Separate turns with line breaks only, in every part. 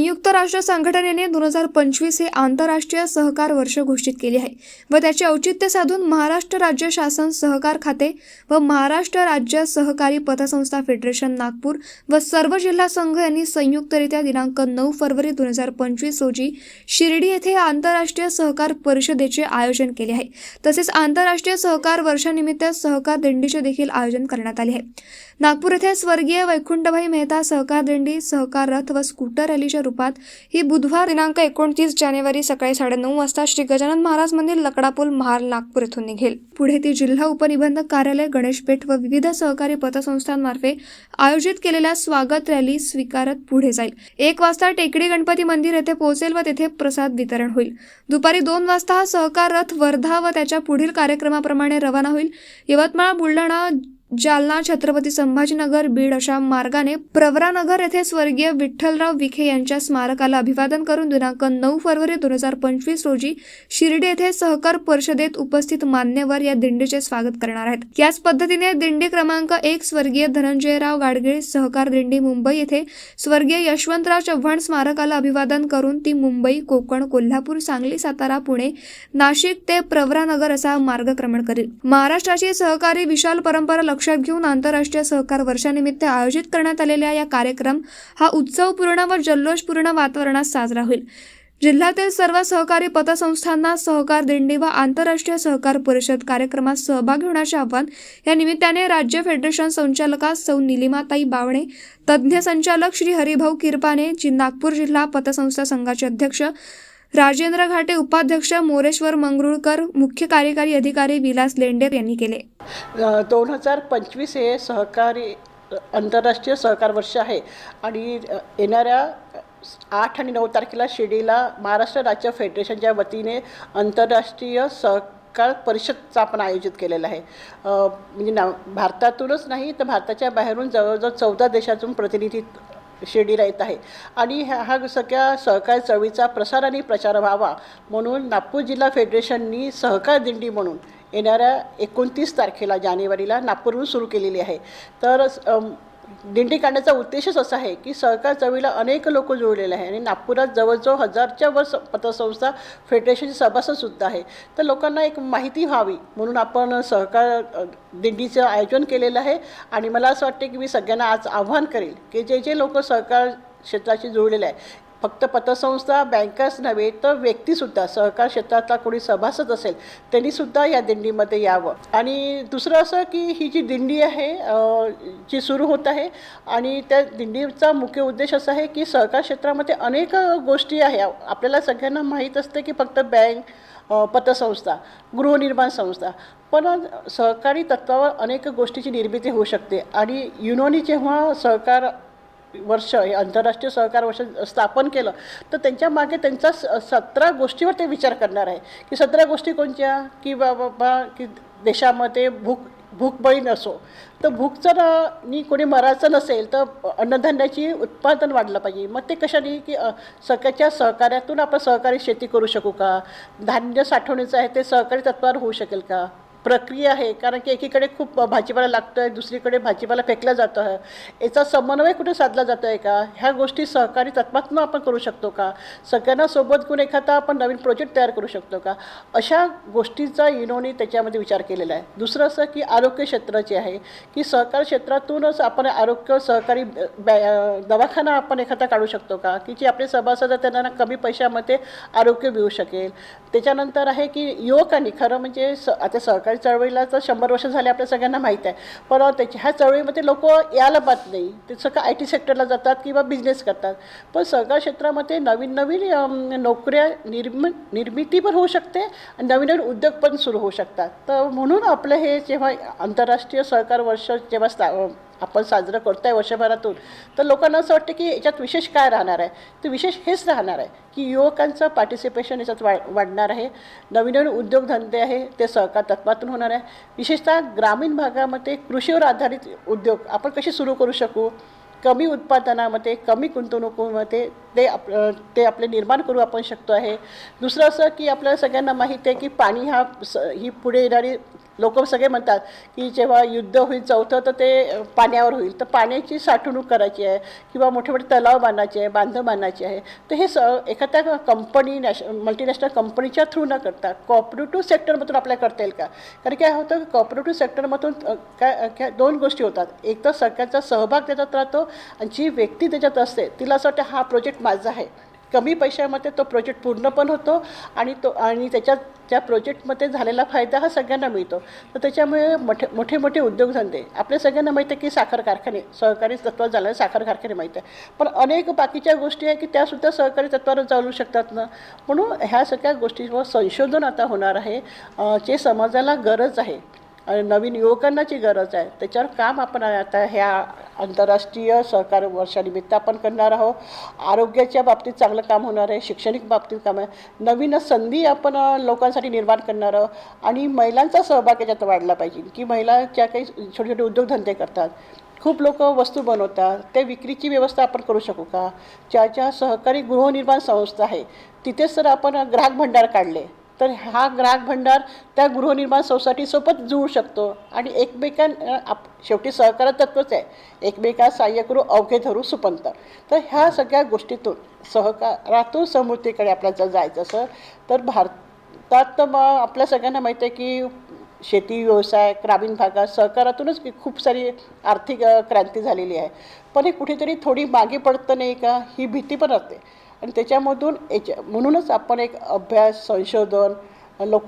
संयुक्त राष्ट्र संघटनेने 2025 हे आंतरराष्ट्रीय सहकार वर्ष घोषित केले आहे व त्याचे औचित्य साधून महाराष्ट्र राज्य शासन सहकार खाते व महाराष्ट्र राज्य सहकारी पतसंस्था फेडरेशन नागपूर व सर्व जिल्हा संघ यांनी संयुक्तरित्या दिनांक 9 फरवरी 2025 रोजी शिर्डी येथे आंतरराष्ट्रीय सहकार परिषदेचे आयोजन केले आहे। तसेच आंतरराष्ट्रीय सहकार वर्षानिमित्त सहकार दिंडीचे देखील आयोजन करण्यात आले आहे। नागपूर येथे स्वर्गीय वैकुंठभाई मेहता सहकार दिंडी, सहकार रथ व स्कूटर रॅलीच्या रूपात ही बुधवार दिनांक 29 जानेवारी सकाळी 9:30 वाजता श्री गजानन महाराज मंदिर लकडापूल महाल नागपूर येथून निघेल। पुढे ती जिल्हा उपनिबंधक कार्यालय, गणेश पेठ व विविध सहकारी पतसंस्थांमार्फे आयोजित केलेल्या स्वागत रॅली स्वीकारत पुढे जाईल। 1 वाजता टेकडी गणपती मंदिर येथे पोहोचेल व तेथे प्रसाद वितरण होईल। दुपारी 2 वाजता हा सहकार रथ वर्धा व त्याच्या पुढील कार्यक्रमाप्रमाणे रवाना होईल। यवतमाळ, बुलढाणा, जालना, छत्रपती संभाजीनगर, बीड अशा मार्गाने प्रवरानगर येथे स्वर्गीय विठ्ठलराव विखे यांच्या स्मारकाला अभिवादन करून दिनांक 9 फरवरी 2025 रोजी शिर्डी येथे सहकार परिषदेत उपस्थित मान्यवर या दिंडीचे स्वागत करणार आहेत। याच पद्धतीने दिंडी क्रमांक 1 स्वर्गीय धनंजयराव गाडगीळ सहकार दिंडी मुंबई येथे स्वर्गीय यशवंतराव चव्हाण स्मारकाला अभिवादन करून ती मुंबई, कोकण, कोल्हापूर, सांगली, सातारा, पुणे, नाशिक ते प्रवरानगर असा मार्गक्रमण करेल। महाराष्ट्राची सहकारी विशाल परंपरा लक्षात घेऊन आंतरराष्ट्रीय सहकार वर्षानिमित्त आयोजित करण्यात आलेल्या या कार्यक्रम हा उत्सवपूर्ण व जल्लोषपूर्ण वातावरणात साजरा होईल। जिल्ह्यातील सर्व सहकारी पतसंस्थांना सहकार दिंडी व आंतरराष्ट्रीय सहकार परिषद कार्यक्रमात सहभागी होण्याचे आवाहन या निमित्ताने राज्य फेडरेशन संचालका सौ निलिमाताई बावणे, तज्ज्ञ संचालक श्री हरिभाऊ किरपाने, नागपूर जिल्हा पतसंस्था संघाचे अध्यक्ष राजेंद्र घाटे, उपाध्यक्ष मोरेश्वर मंगरुळकर, मुख्य कार्यकारी अधिकारी विलास लेंडेर यांनी केले।
2025 हे सहकारी आंतरराष्ट्रीय सहकार वर्ष आहे आणि येणाऱ्या 8 आणि 9 तारखेला शिर्डीला महाराष्ट्र राज्य फेडरेशनच्या वतीने आंतरराष्ट्रीय सहकार परिषदचा आपण आयोजित केलेला आहे। म्हणजे भारतातूनच नाही तर भारताच्या बाहेरून जवळजवळ 14 देशातून प्रतिनिधी शिर्डीला येत आहे आणि हा सगळ्या सहकार चळवळीचा प्रसार आणि प्रचार व्हावा म्हणून नागपूर जिल्हा फेडरेशननी सहकार दिंडी म्हणून येणाऱ्या 29 तारखेला जानेवारीला नागपूरहून सुरू केलेली आहे। तर दिंडी काढण्याचा उद्देशच असा आहे की सहकार चळवळीला अनेक लोक जोडलेले आहे आणि नागपुरात जवळजवळ 1000च्या वर पतसंस्था फेडरेशनचे सभासदसुद्धा आहे। तर लोकांना एक माहिती व्हावी म्हणून आपण सहकार दिंडीचं आयोजन केलेलं आहे आणि मला असं वाटते की मी सगळ्यांना आज आव्हान करेल की जे लोक सहकार क्षेत्राशी जोडलेले आहे, फक्त पतसंस्था, बँकर्स नव्हे तर व्यक्तीसुद्धा सहकार क्षेत्रातला कोणी सभासद असेल त्यांनीसुद्धा या दिंडीमध्ये यावं। आणि दुसरं असं की ही जी दिंडी आहे जी सुरू होत आहे आणि त्या दिंडीचा मुख्य उद्देश असा आहे की सहकार क्षेत्रामध्ये अनेक गोष्टी आहे। आपल्याला सगळ्यांना माहीत असते की फक्त बँक, पतसंस्था, गृहनिर्माण संस्था, पण सहकारी तत्वावर अनेक गोष्टीची निर्मिती होऊ शकते आणि युनोनी जेव्हा सहकार वर्ष हे आंतरराष्ट्रीय सहकार वर्ष स्थापन केलं तर त्यांच्या मागे त्यांचा 17 गोष्टीवर ते विचार करणार आहे की 17 गोष्टी कोणत्या की बाबा की देशामध्ये भूकबळी नसो, तर भूक जर कोणी मरायचं नसेल तर अन्नधान्याची उत्पादन वाढलं पाहिजे। मग ते कशाने की सगळ्याच्या सहकार्यातून आपण सहकारी शेती करू शकू का, धान्य साठवण्याचं आहे ते सहकारी तत्वावर होऊ शकेल का, प्रक्रिया आहे कारण की एकीकडे खूप भाजीपाला लागतो आहे, दुसरीकडे भाजीपाला फेकला जातो आहे, याचा समन्वय कुठे साधला जातो आहे का, ह्या गोष्टी सहकारी तत्वातून आपण करू शकतो का, सगळ्यांना सोबत घेऊन एखादा आपण नवीन प्रोजेक्ट तयार करू शकतो का, अशा गोष्टीचा युनोनी त्याच्यामध्ये विचार केलेला आहे। दुसरं असं की आरोग्य क्षेत्राचे आहे की सहकार क्षेत्रातूनच आपण आरोग्य सहकारी दवाखाना आपण एखादा काढू शकतो का की जे आपले सभासद त्यांना कमी पैशामध्ये आरोग्य मिळू शकेल। त्याच्यानंतर आहे की युवकांनी खरं म्हणजे आता सहकारी चळवळीला तर 100 वर्ष झाले आपल्या सगळ्यांना माहीत आहे, पण ह्या चळवळीमध्ये लोक यायला पाहत नाही, ते सगळं IT सेक्टरला जातात किंवा बिझनेस करतात, पण सहकार क्षेत्रामध्ये नवीन नोकऱ्या निर्मिती पण होऊ शकते आणि नवीन उद्योग पण सुरू होऊ शकतात। तर म्हणून आपलं हे जेव्हा आंतरराष्ट्रीय सहकार वर्ष जेव्हा आपण साजरं करतो आहे वर्षभरातून, तर लोकांना असं वाटतं की याच्यात विशेष काय राहणार आहे, तर विशेष हेच राहणार आहे की युवकांचं पार्टिसिपेशन याच्यात वाढणार आहे, नवीन उद्योगधंदे आहे ते सहकार तत्वातून होणार आहे। विशेषतः ग्रामीण भागामध्ये कृषीवर आधारित उद्योग आपण कसे सुरू करू शकू, कमी उत्पादनामध्ये, कमी गुंतवणुकीमध्ये ते आपले निर्माण करू आपण शकतो आहे। दुसरं असं की आपल्याला सगळ्यांना माहिती आहे की पाणी ही पुढे येणारी लोक सगळे म्हणतात की जेव्हा युद्ध होईल चौथं तर ते पाण्यावर होईल, तर पाण्याची साठवणूक करायची आहे किंवा मोठे मोठे तलाव बांधायचे आहे, बांधं बांधायचे आहे. तर हे एखाद्या कंपनी मल्टीनॅशनल कंपनीच्या थ्रू न करता कॉपरेटिव्ह सेक्टरमधून आपल्याला करता येईल का? कारण काय होतं, कॉपरेटिव्ह सेक्टरमधून काय दोन गोष्टी होतात. एक तर सरकारचा सहभाग त्याच्यात राहतो आणि जी व्यक्ती त्याच्यात असते तिला असं वाटतं हा प्रोजेक्ट माझा आहे. कमी पैशामध्ये तो प्रोजेक्ट पूर्ण पण होतो आणि त्याच्यात त्या प्रोजेक्टमध्ये झालेला फायदा हा सगळ्यांना मिळतो. तर त्याच्यामुळे मोठे मोठे उद्योगधंदे आपल्या सगळ्यांना माहीत आहे की साखर कारखाने सहकारी तत्त्वावर झालेले साखर कारखाने माहीत आहे, पण अनेक बाकीच्या गोष्टी आहे की त्यासुद्धा सहकारी तत्त्वावर चालू शकतात ना. म्हणून ह्या सगळ्या गोष्टींवर संशोधन आता होणार आहे, जे समाजाला गरज आहे आणि नवीन युवकांनाची गरज आहे. त्याच्यावर काम आपण आता ह्या आंतरराष्ट्रीय सहकार वर्षानिमित्त आपण करणार आहोत. आरोग्याच्या बाबतीत चांगलं काम होणार आहे, शैक्षणिक बाबतीत काम आहे, नवीन संधी आपण लोकांसाठी निर्माण करणार आहोत. आणि महिलांचा सहभाग याच्यात वाढला पाहिजे की महिला ज्या काही छोटे छोटे उद्योगधंदे करतात, खूप लोक वस्तू बनवतात, त्या विक्रीची व्यवस्था आपण करू शकू का? ज्या सहकारी गृहनिर्माण संस्था आहे तिथेच जर आपण ग्राहक भंडार काढले तर हा ग्राहक भंडार त्या गृहनिर्माण सोसायटीसोबत जुळू शकतो आणि शेवटी सहकार तत्वच आहे, एकमेकांना सहाय्य करू अवघे धरू सुपंथ. तर ह्या सगळ्या गोष्टीतून सहकारातून समृद्धीकडे आपल्याला जर जायचं असं तर भारतात तर मग आपल्या सगळ्यांना माहीत आहे की शेती व्यवसाय ग्रामीण भागात सहकारातूनच खूप सारी आर्थिक क्रांती झालेली आहे. पण हे कुठेतरी थोडी मागे पडतं नाही का, ही भीती पण असते. आणि त्याच्यामधून म्हणूनच आपण एक अभ्यास संशोधन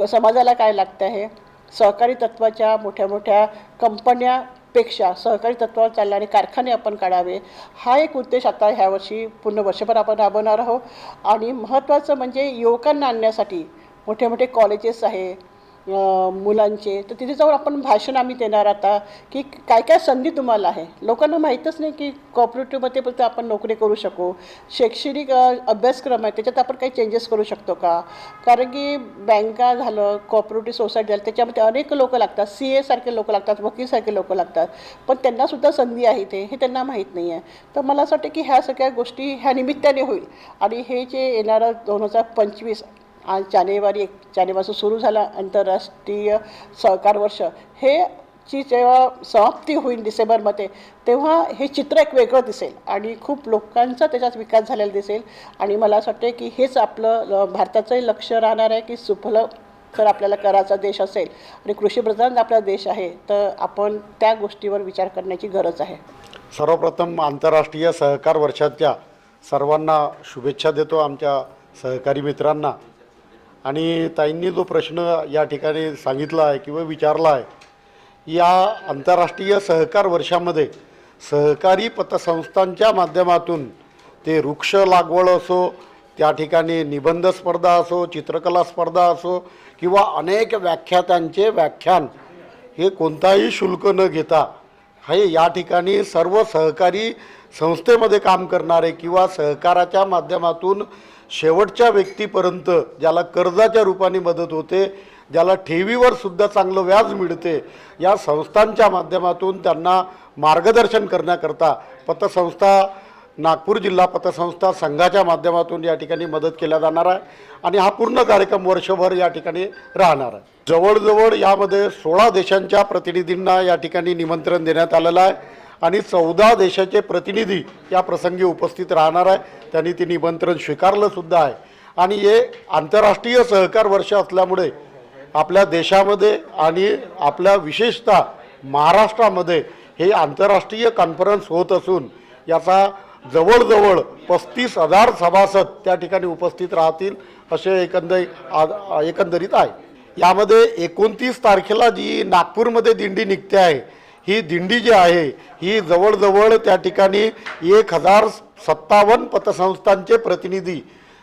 समाजाला काय लागतं आहे, सहकारी तत्त्वाच्या मोठ्या मोठ्या कंपन्यापेक्षा सहकारी तत्त्वावर चालणारे कारखाने आपण काढावे, हा एक उद्देश आता ह्या वर्षी पूर्ण वर्षभर आपण राबवणार आहोत. आणि महत्त्वाचं म्हणजे युवकांना आणण्यासाठी मोठे मोठे कॉलेजेस आहे मुलांचे, तर तिथे जाऊन आपण भाषण आम्ही देणार आता की काय काय संधी तुम्हाला आहे. लोकांना माहीतच नाही की कॉपरेटिव्हमध्ये फक्त आपण नोकरी करू शकू, शैक्षणिक अभ्यासक्रम आहे त्याच्यात आपण काही चेंजेस करू शकतो का? कारण की बँका झालं, कॉपरेटिव्ह सोसायटी झालं, त्याच्यामध्ये अनेक लोक लागतात, CA सारखे लोक लागतात, वकीलसारखे लोक लागतात, पण त्यांनासुद्धा संधी आहे हे त्यांना माहीत नाही आहे. तर मला असं वाटतं की ह्या सगळ्या गोष्टी ह्या निमित्ताने होईल. आणि हे जे येणारं 2025 आज जानेवारीपासून सुरू झाला आंतरराष्ट्रीय सहकार वर्ष, हे ची जेव्हा समाप्ती होईल डिसेंबरमध्ये, तेव्हा हे चित्र एक वेगळं दिसेल आणि खूप लोकांचा त्याच्यात विकास झालेला दिसेल. आणि मला असं वाटतं की हेच आपलं भारताचंही लक्ष राहणार आहे की सुफल जर आपल्याला कराचा देश असेल आणि कृषीप्रधान आपला देश आहे तर आपण त्या गोष्टीवर विचार करण्याची गरज आहे.
सर्वप्रथम आंतरराष्ट्रीय सहकार वर्षाच्या सर्वांना शुभेच्छा देतो, आमच्या सहकारी मित्रांना. आणि ताईंनी जो प्रश्न या ठिकाणी सांगितला आहे किंवा विचारला आहे, या आंतरराष्ट्रीय सहकार वर्षामध्ये सहकारी पतसंस्थांच्या माध्यमातून ते वृक्ष लागवड असो, त्या ठिकाणी निबंध स्पर्धा असो, चित्रकला स्पर्धा असो किंवा अनेक व्याख्यात्यांचे व्याख्यान, हे कोणताही शुल्क न घेता हे या ठिकाणी सर्व सहकारी संस्थेमध्ये काम करणारे किंवा सहकाराच्या माध्यमातून शेवटच्या व्यक्तीपर्यंत ज्याला कर्जाच्या रूपाने मदत होते, ज्याला ठेवीवर सुद्धा चांगलं व्याज मिळते, या संस्थांच्या माध्यमातून त्यांना मार्गदर्शन करण्याकरता पतसंस्था नागपूर जिल्हा पतसंस्था संघाच्या माध्यमातून या ठिकाणी मदत केल्या जाणार आहे. आणि हा पूर्ण कार्यक्रम वर्षभर या ठिकाणी राहणार आहे. जवळजवळ यामध्ये 16 देशांच्या प्रतिनिधींना या ठिकाणी निमंत्रण देण्यात आलेलं आहे आणि 14 देशाचे प्रतिनिधी या प्रसंगी उपस्थित राहणार आहे. त्यांनी ते निमंत्रण स्वीकारलं सुद्धा आहे. आणि हे आंतरराष्ट्रीय सहकार वर्ष असल्यामुळे आपल्या देशामध्ये आणि आपल्या विशेषतः महाराष्ट्रामध्ये हे आंतरराष्ट्रीय कॉन्फरन्स होत असून याचा जवळजवळ 35,000 सभासद त्या ठिकाणी उपस्थित राहतील असे एकंदरीत आहे. यामध्ये 29 तारखेला जी नागपूरमध्ये दिंडी निघते आहे, ही दिंडी जी आहे ही जवळजवळ त्या ठिकाणी 1057 पतसंस्थांचे प्रतिनिधी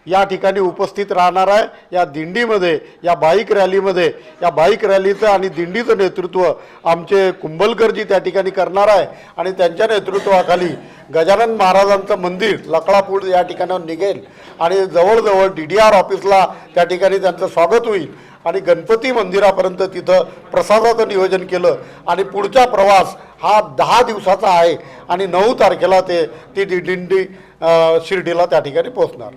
या ठिकाणी उपस्थित राहणार आहे. या दिंडीमध्ये, या बाईक रॅलीचं आणि दिंडीचं नेतृत्व आमचे कुंभलकरजी त्या ठिकाणी करणार आहे. आणि त्यांच्या नेतृत्वाखाली गजानन महाराजांचं मंदिर लकडापूर या ठिकाणावर निघेल आणि जवळजवळ DDR ऑफिसला त्या ठिकाणी त्यांचं स्वागत होईल आणि गणपती मंदिरापर्यंत तिथं प्रसादाचं नियोजन केलं. आणि पुढचा प्रवास हा 10 दिवसाचा आहे आणि 9 तारखेला ती दिंडी शिर्डीला त्या ठिकाणी पोहोचणार.